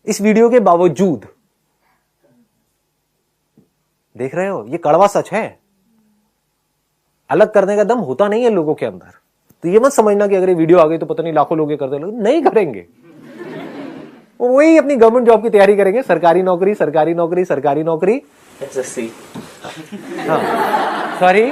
इस वीडियो के बावजूद, देख रहे हो, ये कड़वा सच है, अलग करने का दम होता नहीं है लोगों के अंदर। तो ये मत समझना कि अगर ये वीडियो आ गई तो पता नहीं लाखों लोग ये करते, नहीं करेंगे। वही अपनी गवर्नमेंट जॉब की तैयारी करेंगे, सरकारी नौकरी, सरकारी नौकरी, सरकारी नौकरी, एसएससी, सॉरी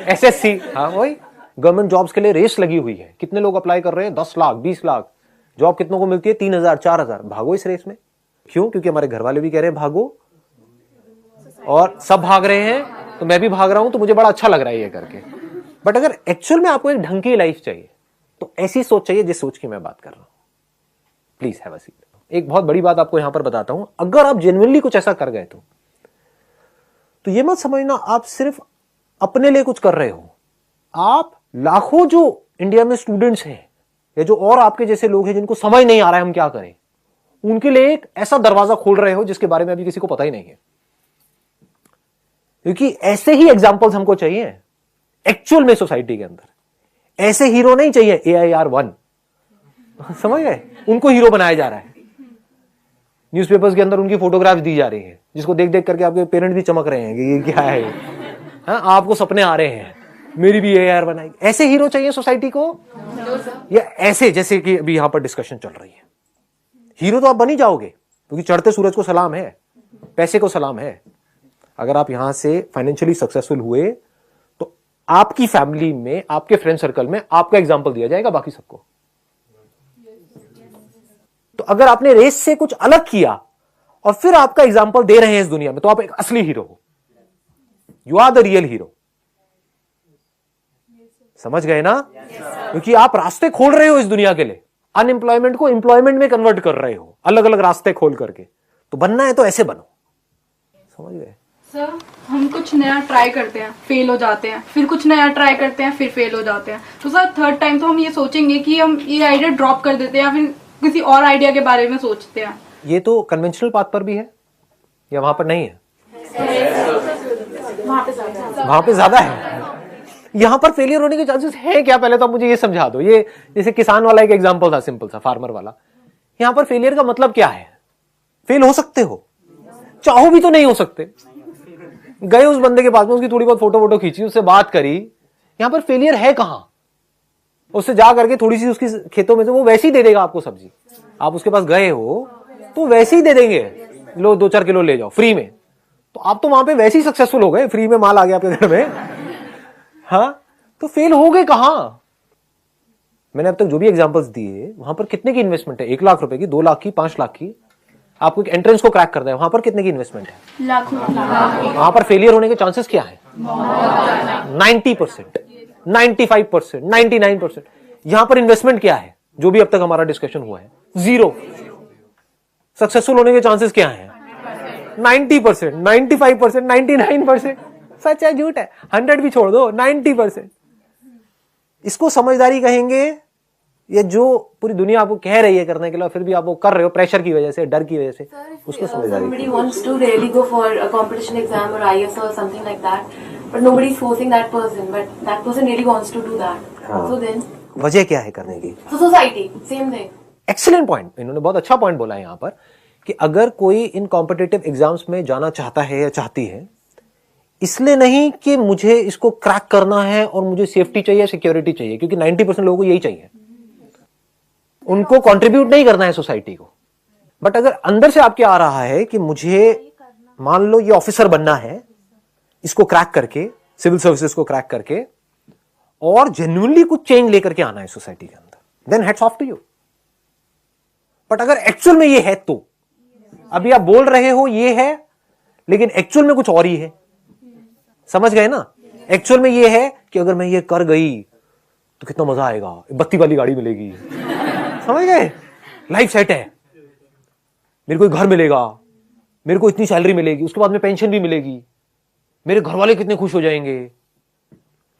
एसएससी, हाँ वही गवर्नमेंट जॉब्स के लिए रेस लगी हुई है। कितने लोग अप्लाई कर रहे हैं? 10 लाख, 20 लाख। जॉब कितनों को मिलती है? 3000, 4000। भागो इस रेस में। क्यों? क्योंकि हमारे घर वाले भी कह रहे हैं भागो, और सब भाग रहे हैं तो मैं भी भाग रहा हूं, तो मुझे बड़ा अच्छा लग रहा है ये करके। बट अगर एक्चुअल में आपको एक ढंग की लाइफ चाहिए तो ऐसी सोच चाहिए जिस सोच की मैं बात कर रहा हूं। Please have a seat. एक बहुत बड़ी बात आपको यहां पर बताता हूं, अगर आप जेन्युइनली कुछ ऐसा कर गए तो ये मत समझना आप सिर्फ अपने लिए कुछ कर रहे हो। आप लाखों जो इंडिया में स्टूडेंट्स हैं या जो और आपके जैसे लोग हैं जिनको समझ नहीं आ रहा है हम क्या करें, उनके लिए एक ऐसा दरवाजा खोल रहे हो जिसके बारे में अभी किसी को पता ही नहीं है। क्योंकि ऐसे ही एग्जाम्पल्स हमको चाहिए एक्चुअल में सोसाइटी के अंदर। ऐसे हीरो नहीं चाहिए AIR1, समझ गए? उनको हीरो बनाया जा रहा है। न्यूज़पेपर्स के अंदर उनकी फोटोग्राफ्स दी जा रही है, जिसको देख देख करके आपके पेरेंट्स भी चमक रहे हैं कि ये क्या है। हाँ, आपको सपने आ रहे हैं मेरी भी AIR बनाएगी। ऐसे हीरो चाहिए सोसाइटी को या ऐसे जैसे कि अभी यहां पर डिस्कशन चल रही है? हीरो तो आप बन ही जाओगे, क्योंकि चढ़ते सूरज को सलाम है, पैसे को सलाम है। अगर आप यहां से फाइनेंशियली सक्सेसफुल हुए तो आपकी फैमिली में, आपके फ्रेंड सर्कल में आपका एग्जाम्पल दिया जाएगा बाकी सबको। तो अगर आपने रेस से कुछ अलग किया और फिर आपका एग्जाम्पल दे रहे हैं इस दुनिया में, तो आप एक असली हीरो हो। You are the real hero. समझ गए ना? क्योंकि आप रास्ते खोल रहे हो इस दुनिया के लिए, अनएम्प्लॉयमेंट को एम्प्लॉयमेंट में कन्वर्ट कर रहे हो, अलग अलग रास्ते खोल करके। तो बनना है तो ऐसे बनो। समझ गए? सर, हम कुछ नया ट्राई करते हैं, फेल हो जाते हैं, फिर कुछ नया ट्राई करते हैं, फिर फेल हो जाते हैं। तो सर थर्ड टाइम तो हम ये सोचेंगे कि हम ये आइडिया ड्रॉप कर देते हैं या फिर किसी और आइडिया के बारे में सोचते हैं। ये तो कन्वेंशनल पाथ पर भी है या वहां पर नहीं है? वहां पे ज्यादा है। यहां पर फेलियर होने के चांसेस है क्या? पहले तो आप मुझे ये समझा दो। ये जैसे किसान वाला एक एग्जांपल था, सिंपल सा, फार्मर वाला। यहां पर फेलियर का मतलब क्या है? फेल हो सकते हो, चाहो भी तो नहीं हो सकते। गए उस बंदे के पास में, उसकी थोड़ी बहुत फोटो खींची, उससे बात करी, यहां पर फेलियर है कहां? उससे जा करके थोड़ी सी उसकी खेतों में से वो वैसे ही दे देगा आपको सब्जी। आप उसके पास गए हो तो वैसे ही दे देंगे, लो 2-4 किलो ले जाओ फ्री में। तो आप तो वहां पे वैसे ही सक्सेसफुल हो गए, फ्री में माल आ गया आपके घर में। हाँ, तो फेल हो गए कहां? मैंने अब तक जो भी एग्जांपल्स दिए, वहां पर कितने की इन्वेस्टमेंट है? 1 लाख रुपए की, 2 लाख की, 5 लाख की। आपको एक एंट्रेंस को क्रैक करना है, वहां पर कितने की इन्वेस्टमेंट है? लाखों। वहां पर फेलियर होने के चांसेस क्या है? 90%, 95%, 99%। यहां पर इन्वेस्टमेंट क्या है? जो भी अब तक हमारा डिस्कशन हुआ है, 0। सक्सेसफुल होने के चांसेस क्या है? 90%, 95%, 99%। सच है झूठ है? 100 भी छोड़ दो, 90%। इसको समझदारी कहेंगे, ये जो पूरी दुनिया आपको कह रही है करने के लिए, फिर भी आप वो कर रहे हो प्रेशर की वजह से, डर की वजह से, उसको समझदारी। Somebody wants to really go for a competition exam or IS or something like that, but nobody is forcing that person, but that person really wants to do that. So then, वजह क्या है करने की? so society, same thing. Excellent point, इन्होंने बहुत अच्छा point बोला है यहां पर कि अगर कोई इन कॉम्पिटिटिव एग्जाम्स में जाना चाहता है या चाहती है, इसलिए नहीं कि मुझे इसको क्रैक करना है और मुझे सेफ्टी चाहिए, सिक्योरिटी चाहिए, क्योंकि 90% लोगों को यही चाहिए। उनको कंट्रीब्यूट नहीं करना है सोसाइटी को। बट अगर अंदर से आपके आ रहा है कि मुझे, मान लो ये ऑफिसर बनना है, इसको क्रैक करके, सिविल सर्विसेज को क्रैक करके, और जेन्युइनली कुछ चेंज लेकर के आना है सोसाइटी के अंदर, then hats off to you. But अगर एक्चुअल में ये है, तो अभी आप बोल रहे हो ये है, लेकिन एक्चुअल में कुछ और ही है। समझ गए ना? एक्चुअल में ये है कि अगर मैं ये कर गई तो कितना मजा आएगा, बत्ती वाली गाड़ी मिलेगी, समझ गए, लाइफ सेट है, मेरे को घर मिलेगा, मेरे को इतनी सैलरी मिलेगी, उसके बाद में पेंशन भी मिलेगी, मेरे घर वाले कितने खुश हो जाएंगे।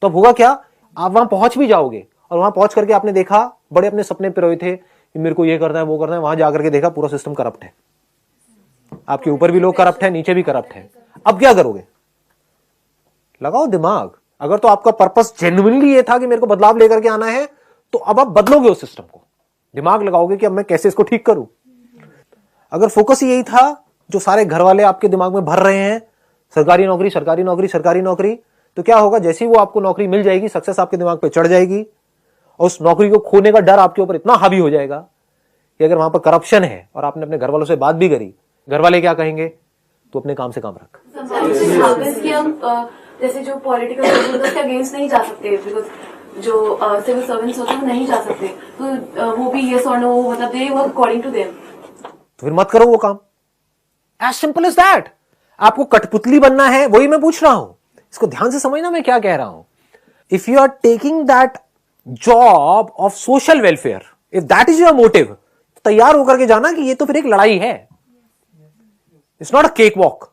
तो अब होगा क्या? आप वहां पहुंच भी जाओगे और वहां पहुंच करके आपने देखा, बड़े अपने सपने पिरोए थे कि मेरे को ये करना है, वो करना है, वहां जाकर के देखा पूरा सिस्टम करप्ट है, आपके ऊपर भी लोग करप्ट है, नीचे भी करप्ट है। अब क्या करोगे? लगाओ दिमाग। अगर तो आपका पर्पस जेन्युइनली ये था कि मेरे को बदलाव लेकर के आना है, तो अब आप बदलोगे उस सिस्टम को, दिमाग लगाओगे कि अब मैं कैसे इसको ठीक करूं। अगर फोकस ही यही था जो सारे घर वाले आपके दिमाग में भर रहे हैं, सरकारी नौकरी सरकारी नौकरी सरकारी नौकरी, तो क्या होगा, जैसे ही वो आपको नौकरी मिल जाएगी, सक्सेस आपके दिमाग पे चढ़ जाएगी और उस नौकरी को खोने का डर आपके ऊपर इतना हावी हो जाएगा कि अगर वहां पर करप्शन है और आपने अपने घर वालों से बात भी करी, घर वाले क्या कहेंगे, तो अपने काम से काम रख। कि हम जैसे जो पॉलिटिकल के अगेंस्ट नहीं जा सकते, बिकॉज जो सिविल सर्वेंट्स होते हैं वो नहीं जा सकते, तो वो भी यस और नो, मतलब they work according to them. तो फिर मत करो वो काम। As simple as that. आपको कठपुतली बनना है, वही मैं पूछ रहा हूं, इसको ध्यान से समझना मैं क्या कह रहा हूं। If you are taking that job of social welfare, if that is your motive, तैयार होकर के जाना कि ये तो फिर एक लड़ाई है। It's not a cake walk,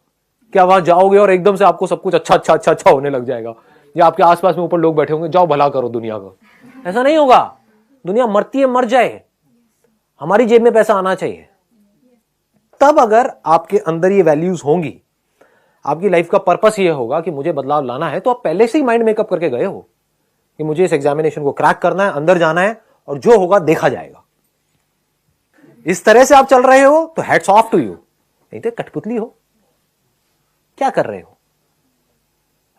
क्या वहां जाओगे और एकदम से आपको सब कुछ अच्छा अच्छा अच्छा अच्छा होने लग जाएगा, या आपके आसपास में ऊपर लोग बैठे होंगे, जाओ भला करो दुनिया का। ऐसा नहीं होगा। दुनिया मरती है, मर जाए, हमारी जेब में पैसा आना चाहिए। तब अगर आपके अंदर ये वैल्यूज होंगी, आपकी लाइफ का पर्पस ये होगा कि मुझे बदलाव लाना है, तो आप पहले से ही माइंड मेकअप करके गए हो कि मुझे इस एग्जामिनेशन को क्रैक करना है, अंदर जाना है और जो होगा देखा जाएगा। इस तरह से आप चल रहे हो तो हैट्स ऑफ टू यू। नहीं तो कठपुतली हो, क्या कर रहे हो,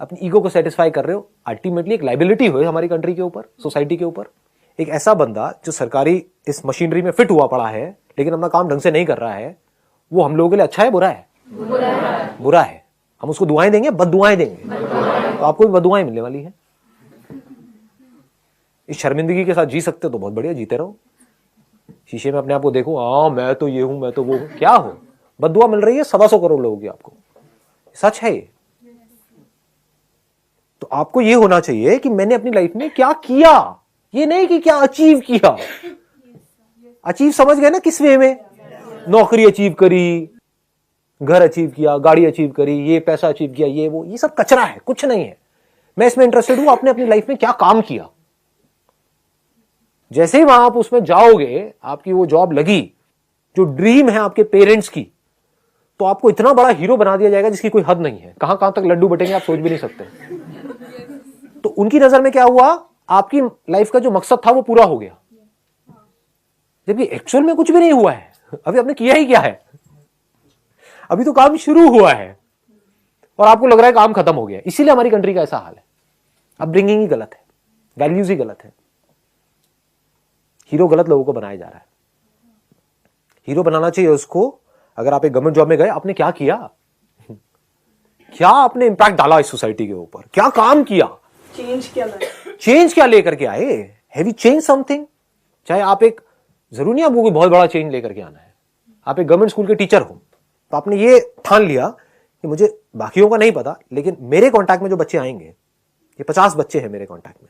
अपनी ईगो को सेटिस्फाई कर रहे हो, अल्टीमेटली एक लाइबिलिटी हो हमारी कंट्री के ऊपर, सोसाइटी के ऊपर। एक ऐसा बंदा जो सरकारी इस मशीनरी में फिट हुआ पड़ा है लेकिन अपना काम ढंग से नहीं कर रहा है, वो हम लोगों के लिए अच्छा है बुरा है? बुरा है। हम उसको दुआएं देंगे, बद्दुआएं देंगे, तो आपको भी बद्दुआएं मिलने वाली है। इस शर्मिंदगी के साथ जी सकते हो तो बहुत बढ़िया, जीते रहो। शीशे में अपने आप को देखो, हाँ मैं तो ये हूं, मैं तो वो हूं, क्या हो, बद्दुआ मिल रही है 125 करोड़ लोगों की आपको, सच है ये। तो आपको ये होना चाहिए कि मैंने अपनी लाइफ में क्या किया, ये नहीं कि क्या अचीव किया। अचीव समझ गए ना किस वे में? नौकरी अचीव करी, घर अचीव किया, गाड़ी अचीव करी, ये पैसा अचीव किया, ये वो, ये सब कचरा है, कुछ नहीं है। मैं इसमें इंटरेस्टेड हूं आपने अपनी लाइफ में क्या काम किया। जैसे ही वहां आप उसमें जाओगे, आपकी वो जॉब लगी जो ड्रीम है आपके पेरेंट्स की, तो आपको इतना बड़ा हीरो बना दिया जाएगा जिसकी कोई हद नहीं है। कहां कहां तक लड्डू बटेंगे आप सोच भी नहीं सकते। तो उनकी नजर में क्या हुआ, आपकी लाइफ का जो मकसद था वो पूरा हो गया, जबकि एक्चुअल में कुछ भी नहीं हुआ है। अभी आपने किया ही क्या है, अभी तो काम शुरू हुआ है और आपको लग रहा है काम खत्म हो गया। इसीलिए हमारी कंट्री का ऐसा हाल है। अपब्रिंगिंग ही गलत है, वैल्यूज ही गलत है, हीरो गलत लोगों को बनाया जा रहा है। हीरो बनाना चाहिए उसको, अगर आप एक गवर्नमेंट जॉब में गए, आपने क्या किया, क्या आपने इंपैक्ट डाला इस सोसाइटी के ऊपर, क्या काम किया, चेंज क्या लेकर के आए, हैव यू चेंज समथिंग। चाहे आप एक, जरूरी नहीं आपको कोई बहुत बड़ा चेंज लेकर के आना है। आप एक गवर्नमेंट स्कूल के टीचर हो तो आपने ये ठान लिया कि मुझे बाकियों का नहीं पता, लेकिन मेरे कांटेक्ट में जो बच्चे आएंगे, ये 50 बच्चे हैं मेरे कांटेक्ट में,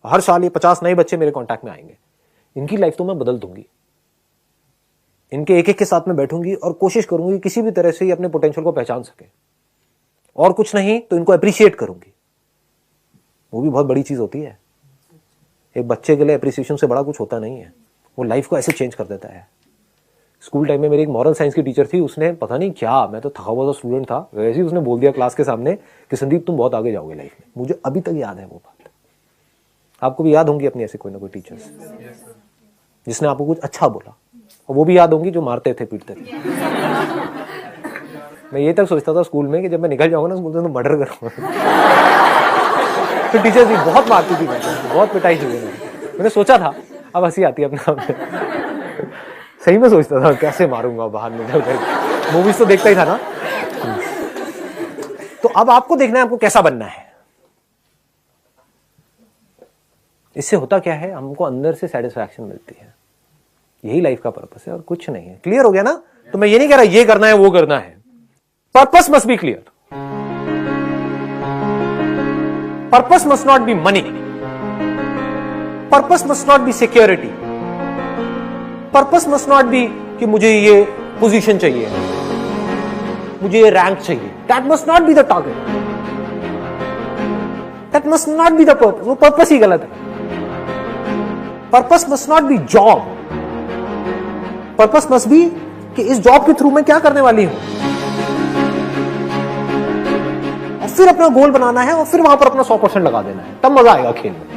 हर साल ये 50 नए बच्चे मेरे कांटेक्ट में आएंगे, इनकी लाइफ तो मैं बदल दूंगी। इनके एक एक के साथ में बैठूंगी और कोशिश करूंगी किसी भी तरह से ये अपने पोटेंशियल को पहचान सके, और कुछ नहीं तो इनको अप्रिशिएट करूंगी। वो भी बहुत बड़ी चीज होती है। एक बच्चे के लिए अप्रिसिएशन से बड़ा कुछ होता नहीं है, वो लाइफ को ऐसे चेंज कर देता है। स्कूल टाइम में मेरी एक मॉरल साइंस की टीचर थी, उसने पता नहीं क्या, मैं तो थका हुआ स्टूडेंट था, वैसे ही उसने बोल दिया क्लास के सामने कि संदीप तुम बहुत आगे जाओगे लाइफ में। मुझे अभी तक याद है वो बात। आपको भी याद होंगी अपनी ऐसे कोई ना कोई टीचर्स जिसने आपको कुछ अच्छा बोला, और वो भी याद होंगी जो मारते थे, पीटते थे। मैं ये तक सोचता था स्कूल में कि जब मैं निकल जाऊंगा ना स्कूल से तो मर्डर करूंगा। तो टीचर्स भी बहुत मारती थी, बहुत पिटाई थी मैंने सोचा था, अब हंसी आती है अपना। सही में सोचता था कैसे मारूंगा बाहर में, मूवीज तो देखता ही था ना। तो अब आपको देखना है आपको कैसा बनना है। इससे होता क्या है, हमको अंदर से सेटिस्फैक्शन मिलती है, यही लाइफ का पर्पस है और कुछ नहीं है। क्लियर हो गया ना? तो मैं ये नहीं कह रहा ये करना है वो करना है, purpose must be clear. Purpose must not be money, purpose must not be security, purpose must not be कि मुझे ये पोजीशन चाहिए, मुझे ये रैंक चाहिए। That must not be the target, that must not be the purpose. वो purpose ही गलत है। Purpose must not be job, purpose must be कि इस जॉब के थ्रू मैं क्या करने वाली हूं, और फिर अपना गोल बनाना है और फिर वहां पर अपना 100% लगा देना है, तब मजा आएगा खेल में।